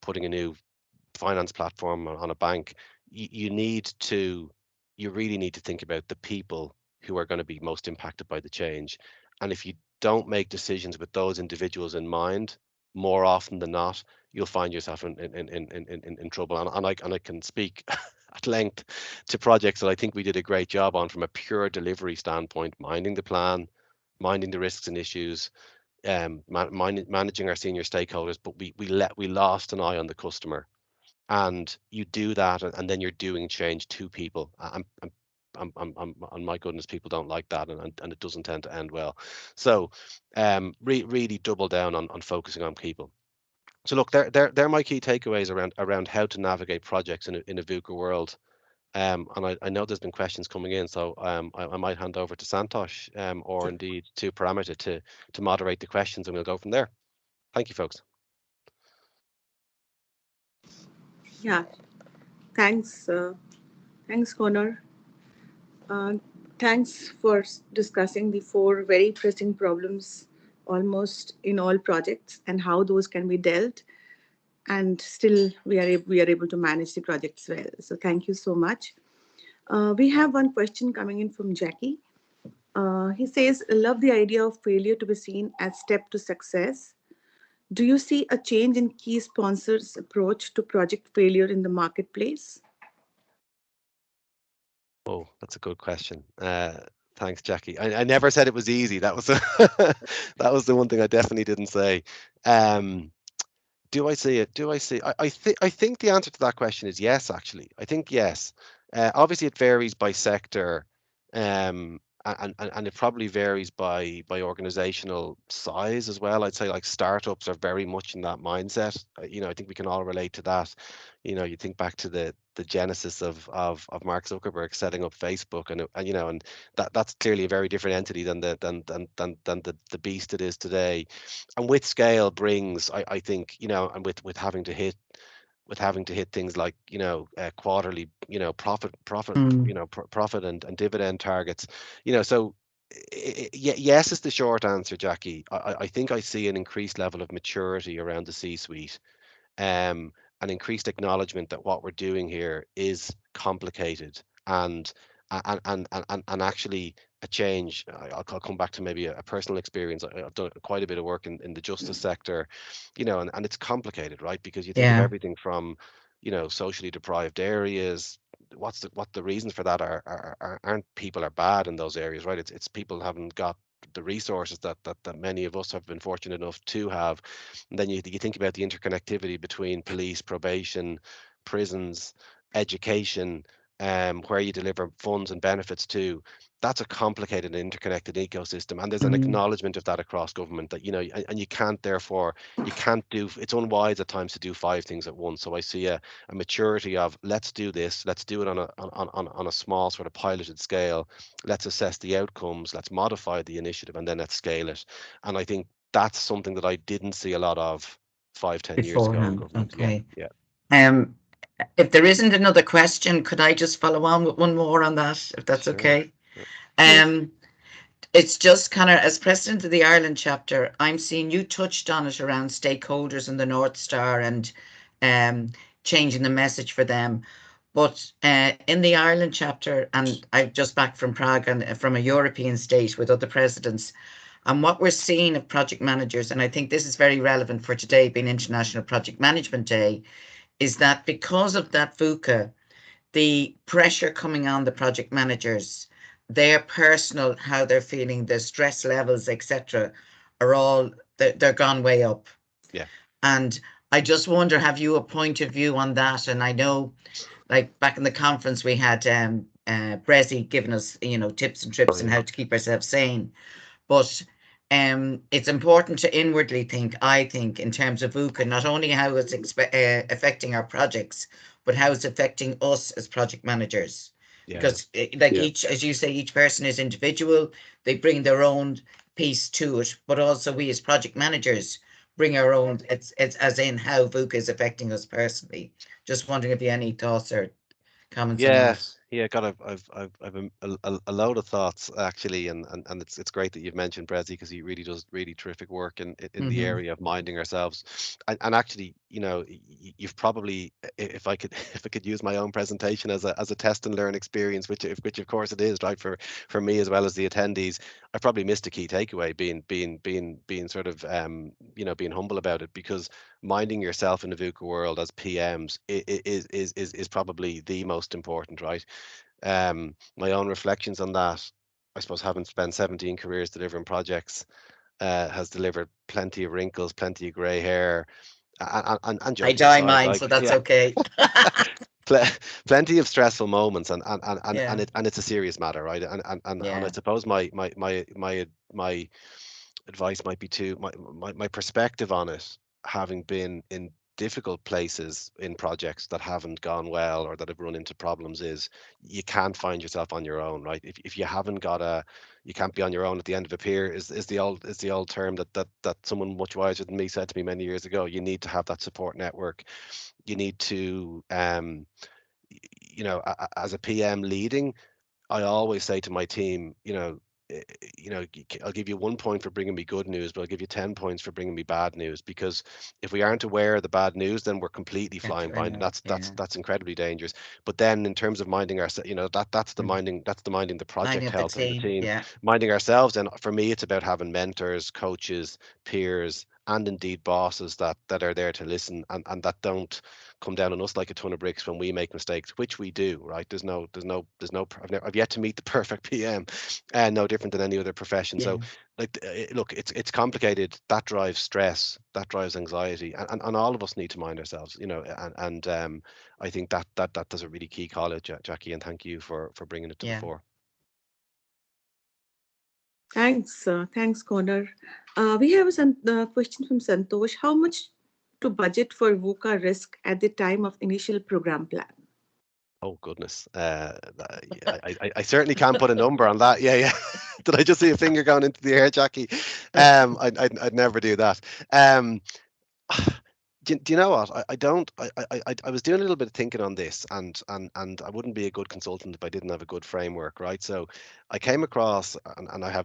putting a new finance platform on a bank. You really need to think about the people who are going to be most impacted by the change. And if you don't make decisions with those individuals in mind, more often than not, you'll find yourself in trouble. And I can speak at length to projects that I think we did a great job on from a pure delivery standpoint, minding the plan, minding the risks and issues, managing our senior stakeholders, but we lost an eye on the customer. And you do that, and then you're doing change to people. And my goodness, people don't like that, and it doesn't tend to end well. So, really double down on focusing on people. So look, they're my key takeaways around how to navigate projects in a VUCA world. And I know there's been questions coming in, so I might hand over to Santosh, or Sure. indeed to Paramita to moderate the questions, and we'll go from there. Thank you, folks. Yeah, thanks, thanks, Connor. Thanks for discussing the four very pressing problems almost in all projects and how those can be dealt. And still, we are able to manage the projects well. So thank you so much. We have one question coming in from Jackie. He says, "Love the idea of failure to be seen as step to success. Do you see a change in key sponsors' approach to project failure in the marketplace?" Oh, that's a good question. Thanks, Jackie. I never said it was easy. That was that was the one thing I definitely didn't say. Do I see it? Do I see? I think the answer to that question is yes. Actually, I think yes. Obviously, it varies by sector, and it probably varies by organizational size as well. I'd say like startups are very much in that mindset. I think we can all relate to that. You think back to the genesis of Mark Zuckerberg setting up Facebook, and that's clearly a very different entity than the beast it is today. And with scale brings, I think, and with having to hit things like quarterly profit and dividend targets, so yes is the short answer, Jackie. I think I see an increased level of maturity around the C-suite, an increased acknowledgement that what we're doing here is complicated, and actually a change. I'll come back to maybe a personal experience. I've done quite a bit of work in the justice sector, and it's complicated, right? Because you think of everything from, socially deprived areas. What the reasons for that aren't people are bad in those areas, right? It's people haven't got the resources that many of us have been fortunate enough to have. And then you think about the interconnectivity between police, probation, prisons, education, where you deliver funds and benefits to. That's a complicated and interconnected ecosystem, and there's an acknowledgement of that across government, that and you can't do, it's unwise at times to do five things at once. So I see a maturity of, let's do this, let's do it on a small sort of piloted scale, let's assess the outcomes, let's modify the initiative, and then let's scale it. And I think that's something that I didn't see a lot of 5-10 years ago in beforehand. government. Okay. Yeah. If there isn't another question, could I just follow on with one more on that, if that's Sure. okay? Yes. It's just kind of, as president of the Ireland chapter, I'm seeing you touched on it around stakeholders and the North Star and changing the message for them. But in the Ireland chapter, and I'm just back from Prague and from a European state with other presidents, and what we're seeing of project managers, and I think this is very relevant for today being International Project Management Day, is that because of that VUCA, the pressure coming on the project managers, their personal, how they're feeling, their stress levels, etc., are all, they're gone way up. Yeah. And I just wonder, have you a point of view on that? And I know, like back in the conference, we had Brezzy giving us, tips and trips on how to keep ourselves sane. But it's important to inwardly think, I think, in terms of VUCA, not only how it's affecting our projects, but how it's affecting us as project managers. Yeah. Because, each, as you say, each person is individual. They bring their own piece to it, but also we as project managers bring our own. It's as in how VUCA is affecting us personally. Just wondering if you have any thoughts or comments on Yeah, that. yeah, God, I've a load of thoughts actually, and it's great that you've mentioned Brezzy because he really does really terrific work in the area of minding ourselves. And actually, you've probably, if I could if I could use my own presentation as a test and learn experience, which of course it is, right, for me as well as the attendees, I probably missed a key takeaway, being sort of being humble about it, because minding yourself in the VUCA world as PMs is probably the most important, right? My own reflections on that, I suppose, having spent 17 careers delivering projects, has delivered plenty of wrinkles, plenty of grey hair, and I jokes dye aside, mine, like, so that's yeah, okay. plenty of stressful moments, Yeah. and it's a serious matter, right? And I Yeah. suppose my advice might be to my perspective on it, having been in difficult places in projects that haven't gone well or that have run into problems, is you can't find yourself on your own, right? If you haven't got you can't be on your own at the end of a pier, is the old term that someone much wiser than me said to me many years ago. You need to have that support network. You need to as a PM leading, I always say to my team, I'll give you 1 point for bringing me good news, but I'll give you 10 points for bringing me bad news. Because if we aren't aware of the bad news, then we're completely That's flying blind, and right. that's incredibly dangerous. But then, in terms of minding ourselves, that's the minding the Lining project up the health of the team. team, Yeah. minding ourselves. And for me, it's about having mentors, coaches, peers, and indeed bosses that are there to listen, and that don't come down on us like a ton of bricks when we make mistakes, which we do, right? I've yet to meet the perfect PM, and no different than any other profession. Yeah. So, like, look, it's complicated. That drives stress, that drives anxiety, and all of us need to mind ourselves, and I think that's a really key call out, Jackie, and thank you for bringing it to the Yeah. fore. Thanks, Connor. We have a question from Santosh. How much to budget for VUCA risk at the time of initial program plan? Oh goodness, I certainly can't put a number on that. Yeah, yeah. Did I just see a finger going into the air, Jackie? I'd never do that. Do you know what? I don't. I was doing a little bit of thinking on this, and I wouldn't be a good consultant if I didn't have a good framework, right? So I came across, and I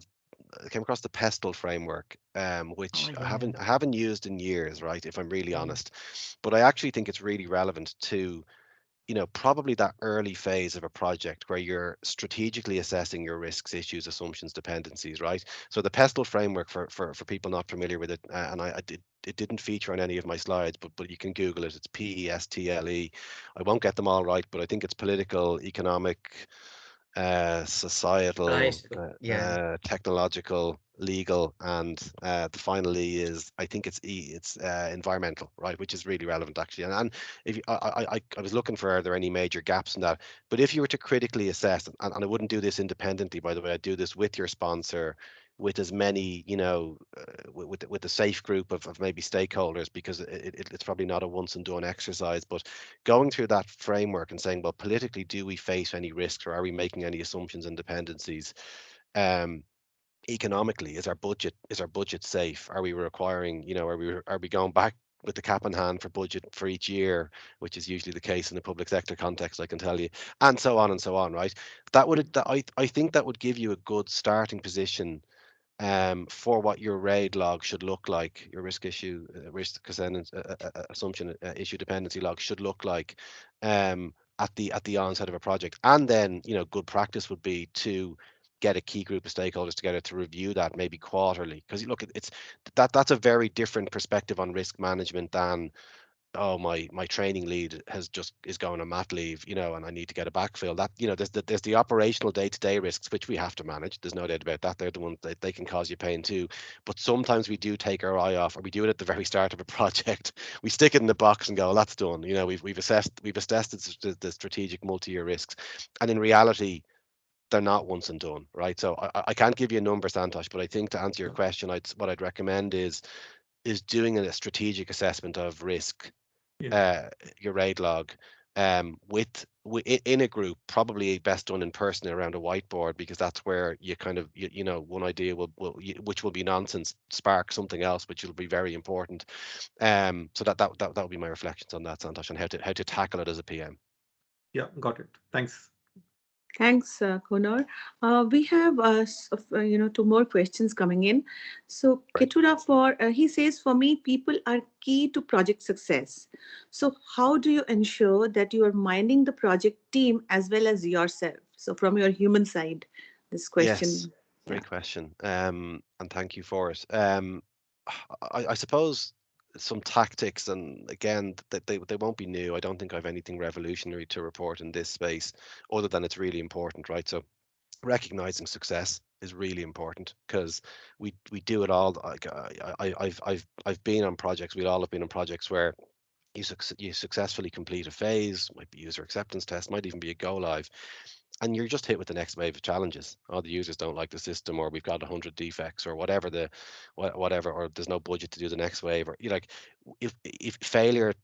came across the Pestle framework, Oh, which yeah. I haven't used in years, right? If I'm really Yeah. honest, but I actually think it's really relevant to, probably that early phase of a project where you're strategically assessing your risks, issues, assumptions, dependencies, right? So the Pestle framework, for people not familiar with it, and it didn't feature on any of my slides, but you can Google it. It's PESTLE. I won't get them all right, but I think it's political, economic, societal, Right. Yeah. technological, legal, and the final E is, I think it's environmental, right? Which is really relevant actually. And if you, I was looking for, are there any major gaps in that? But if you were to critically assess, and I wouldn't do this independently, by the way, I'd do this with your sponsor, with as many, with a safe group of maybe stakeholders, because it's probably not a once and done exercise, but going through that framework and saying, well, politically, do we face any risks, or are we making any assumptions and dependencies? Economically, is our budget safe? Are we requiring, are we going back with the cap in hand for budget for each year, which is usually the case in the public sector context, I can tell you, and so on and so on, right? I think that would give you a good starting position, for what your RAID log should look like, your risk assumption issue dependency log should look like, at the onset of a project. And then, good practice would be to get a key group of stakeholders together to review that maybe quarterly, because look, that's a very different perspective on risk management than, oh, my training lead is going on mat leave, and I need to get a backfill. That, there's the operational day-to-day risks which we have to manage. There's no doubt about that. They're the ones that they can cause you pain too. But sometimes we do take our eye off, or we do it at the very start of a project. We stick it in the box and go, well, that's done. We've assessed the strategic multi-year risks, and in reality, they're not once and done, right? So I can't give you a number, Santosh, but I think to answer your question, what I'd recommend is doing a strategic assessment of risk, your RAID log, in a group, probably best done in person around a whiteboard, because that's where you kind of, one idea which will be nonsense, spark something else, which will be very important. So that would be my reflections on that, Santosh, and how to tackle it as a PM. Yeah, got it. Thanks. Thanks, Kunal. We have 2 more questions coming in. So Right. Ketura, he says, for me, people are key to project success. So how do you ensure that you are minding the project team as well as yourself? So from your human side, this question. Yes, great question. And thank you for it. I suppose some tactics, and again, they won't be new. I don't think I have anything revolutionary to report in this space, other than it's really important, right? So recognizing success is really important, because we do it all. Like, I've been on projects. We all have been on projects where you successfully complete a phase, might be user acceptance test, might even be a go live, and you're just hit with the next wave of challenges. Oh, the users don't like the system, or we've got 100 defects, or whatever or there's no budget to do the next wave, or if failure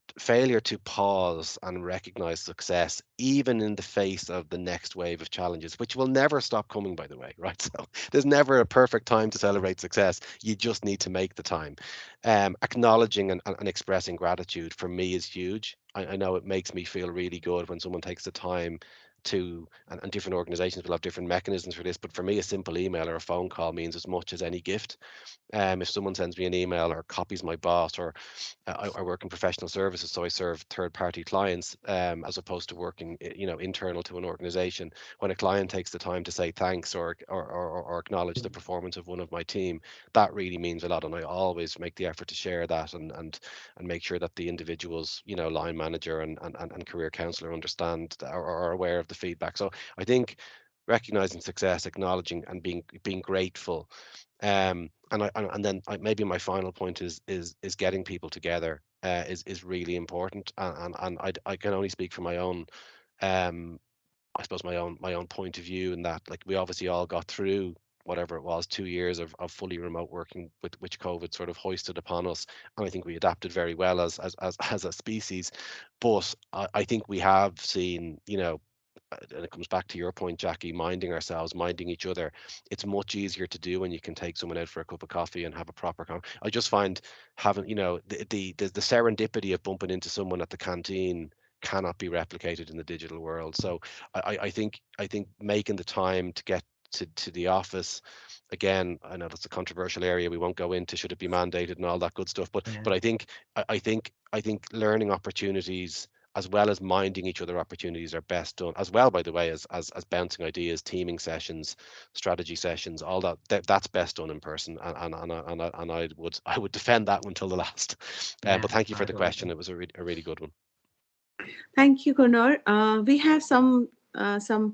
to pause and recognize success, even in the face of the next wave of challenges, which will never stop coming, by the way, right? So there's never a perfect time to celebrate success. You just need to make the time. Acknowledging and expressing gratitude, for me, is huge. I know it makes me feel really good when someone takes the time to, and different organizations will have different mechanisms for this, but for me, a simple email or a phone call means as much as any gift. If someone sends me an email or copies my boss, or I work in professional services, so I serve third-party clients, as opposed to working, internal to an organization. When a client takes the time to say thanks, or acknowledge the performance of one of my team, that really means a lot, and I always make the effort to share that, and make sure that the individuals, line manager and career counselor, understand or are aware of the feedback. So I think recognizing success, acknowledging, and being grateful. And then maybe my final point is getting people together, is really important. And I can only speak from my own, I suppose my own point of view, in that, like, we obviously all got through whatever it was, 2 years of fully remote working, with which COVID sort of hoisted upon us, and I think we adapted very well as a species. But I think we have seen, and it comes back to your point, Jackie, minding ourselves, minding each other. It's much easier to do when you can take someone out for a cup of coffee and have a proper I just find having, the serendipity of bumping into someone at the canteen cannot be replicated in the digital world. So I think making the time to get to the office, again, I know that's a controversial area. We won't go into should it be mandated and all that good stuff, but I think learning opportunities, as well as minding each other opportunities, are best done, as well, by the way, as bouncing ideas, teaming sessions, strategy sessions, all that's best done in person. And I would defend that one till the last. But thank you for the question. It was a really good one. Thank you, Connor. We have some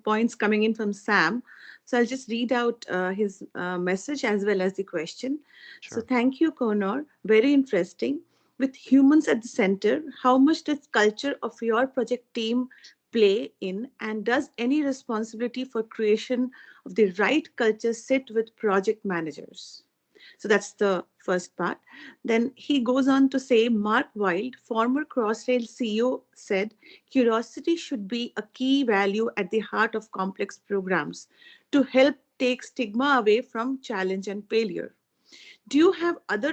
points coming in from Sam. So I'll just read out his message as well as the question. Sure. So thank you, Connor. Very interesting. With humans at the center, how much does culture of your project team play in, and does any responsibility for creation of the right culture sit with project managers? So that's the first part. Then he goes on to say, Mark Wild, former Crossrail CEO, said, curiosity should be a key value at the heart of complex programs to help take stigma away from challenge and failure. Do you have other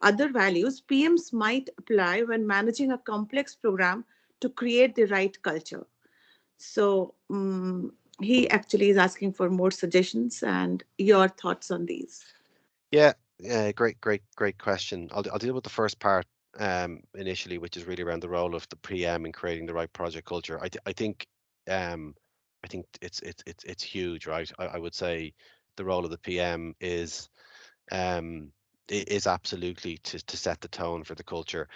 other values PMs might apply when managing a complex program to create the right culture? So he actually is asking for more suggestions and your thoughts on these. Yeah, great question. I'll deal with the first part initially, which is really around the role of the PM in creating the right project culture. I think it's huge, right? I would say the role of the PM um, is absolutely to set the tone for the culture.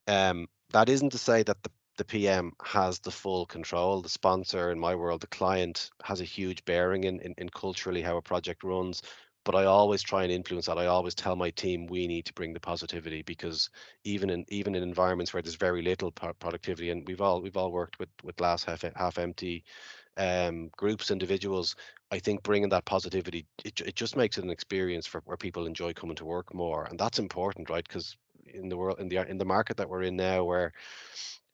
That isn't to say that the PM has the full control. The sponsor, in my world, the client, has a huge bearing in culturally how a project runs. But I always try and influence that. I always tell my team we need to bring the positivity, because even in environments where there's very little productivity, and we've all worked with glass half empty groups, individuals, I think bringing that positivity, it just makes it an experience for where people enjoy coming to work more, and that's important, right? Because in the world, in the market that we're in now, where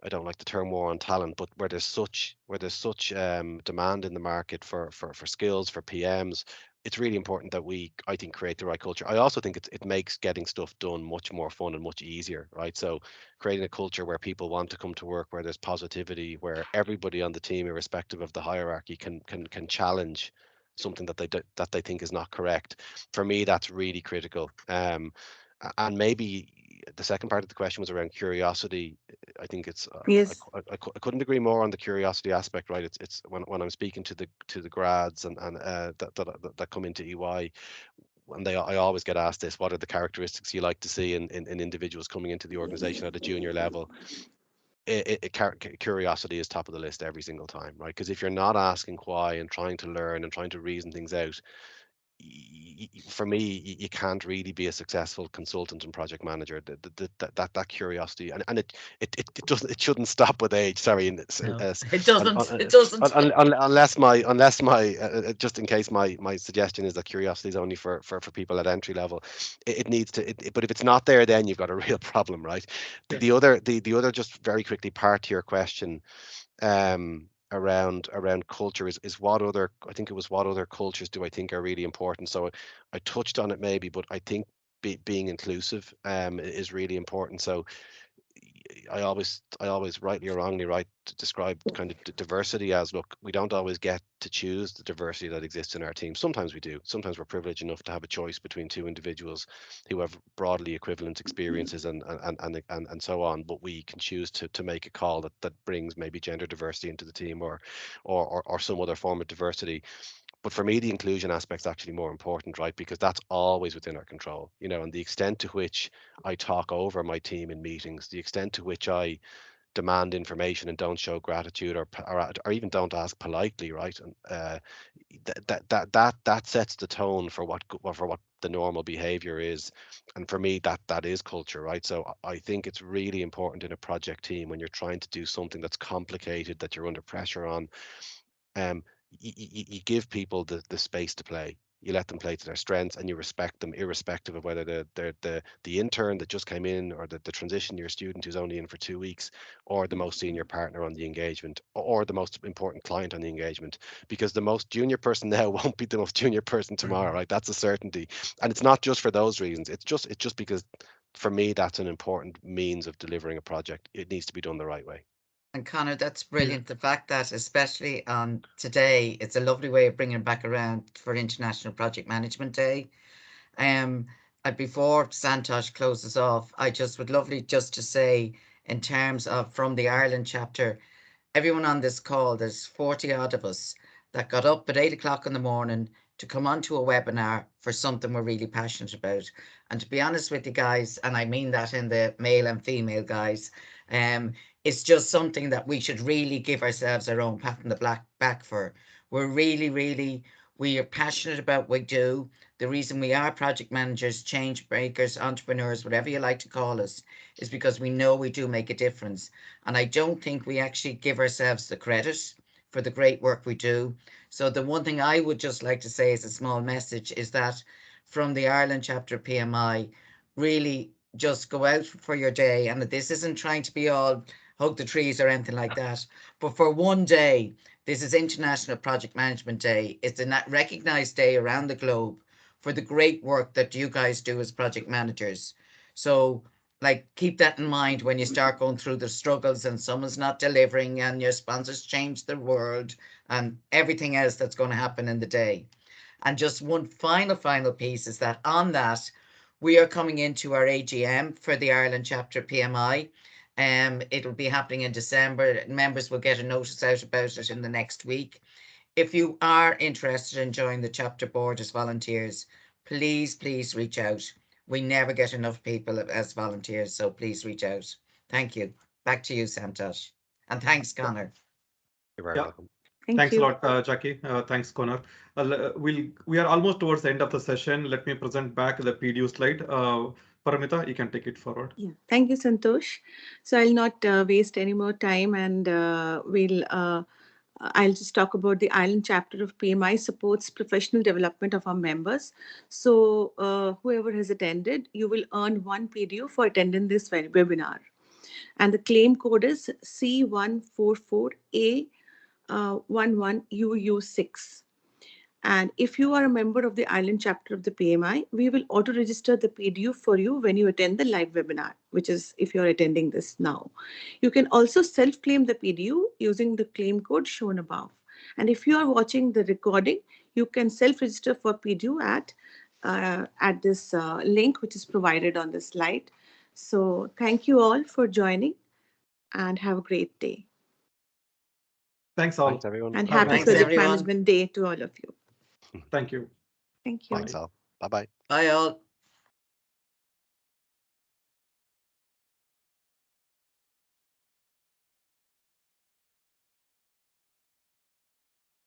I don't like the term war on talent, but where there's such demand in the market for skills, for PMs, it's really important that we, I think, create the right culture. I also think it makes getting stuff done much more fun and much easier, right? So creating a culture where people want to come to work, where there's positivity, where everybody on the team, irrespective of the hierarchy, can challenge something that they think is not correct. For me, that's really critical. And maybe the second part of the question was around curiosity. I think it's Yes. I couldn't agree more on the curiosity aspect, right? It's when I'm speaking to the grads and that come into EY, and I always get asked this: what are the characteristics you like to see in individuals coming into the organization at a junior level? Curiosity is top of the list every single time, right? Because if you're not asking why and trying to learn and trying to reason things out, for me, you can't really be a successful consultant and project manager. That curiosity, and it doesn't, it shouldn't stop with age. Sorry, No, it doesn't. It doesn't. unless my just in case my suggestion is that curiosity is only for people at entry level. It needs to. But if it's not there, then you've got a real problem, right? The other just very quickly part to your question, around culture is what other, I think it was, what other cultures do I think are really important. So I touched on it maybe, but I think being inclusive is really important. So I always rightly or wrongly, right, to describe kind of diversity as, look, we don't always get to choose the diversity that exists in our team. Sometimes we do. Sometimes we're privileged enough to have a choice between two individuals who have broadly equivalent experiences and so on. But we can choose to make a call that brings maybe gender diversity into the team, or some other form of diversity. But for me, the inclusion aspect is actually more important, right? Because that's always within our control, and the extent to which I talk over my team in meetings, the extent to which I demand information and don't show gratitude, or even don't ask politely, right? And that sets the tone for what the normal behavior is. And for me, that is culture, right? So I think it's really important in a project team, when you're trying to do something that's complicated, that you're under pressure on, um, you give people the space to play. You let them play to their strengths, and you respect them, irrespective of whether the intern that just came in, or the transition year student who's only in for 2 weeks, or the most senior partner on the engagement, or the most important client on the engagement. Because the most junior person now won't be the most junior person tomorrow, right? That's a certainty. And it's not just for those reasons. It's just because, for me, that's an important means of delivering a project. It needs to be done the right way. And Connor, that's brilliant. The fact that, especially on today, it's a lovely way of bringing it back around for International Project Management Day. And before Santosh closes off, I just would lovely just to say, in terms of from the Ireland chapter, everyone on this call, there's 40 odd of us that got up at 8 o'clock in the morning to come onto a webinar for something we're really passionate about. And to be honest with you guys, and I mean that in the male and female guys, it's just something that we should really give ourselves our own pat on the back for. We're we are passionate about what we do. The reason we are project managers, change breakers, entrepreneurs, whatever you like to call us, is because we know we do make a difference. And I don't think we actually give ourselves the credit for the great work we do. So the one thing I would just like to say as a small message is that from the Ireland chapter PMI, really just go out for your day. And this isn't trying to be all hug the trees or anything like that. But for one day, this is International Project Management Day. It's a recognized day around the globe for the great work that you guys do as project managers. So like, keep that in mind when you start going through the struggles and someone's not delivering and your sponsors change the world and everything else that's going to happen in the day. And just one final piece is that on that, We are coming into our AGM for the Ireland chapter PMI. It'll be happening in December. Members will get a notice out about it in the next week. If you are interested in joining the chapter board as volunteers, please reach out. We never get enough people as volunteers, so please reach out. Thank you. Back to you, Santosh. And thanks, Connor. You're very Yeah. welcome. Thank Thanks you. a lot, Jackie. Thanks, Connor. We are almost towards the end of the session. Let me present back the PDU slide. Paramita, you can take it forward. Yeah, thank you, Santosh. So I'll not waste any more time, and I'll just talk about the Ireland chapter of PMI supports professional development of our members. So whoever has attended, you will earn 1 PDU for attending this webinar. And the claim code is C144A11UU6. And if you are a member of the Ireland chapter of the PMI, we will auto-register the PDU for you when you attend the live webinar, which is if you're attending this now. You can also self-claim the PDU using the claim code shown above. And if you are watching the recording, you can self-register for PDU at this link, which is provided on the slide. So thank you all for joining and have a great day. Thanks all. Thanks, everyone. And Have a happy nice Thanks, day. Project everyone. Management Day to all of you. Thank you. Thank you. Thanks all. Bye-bye. Bye all.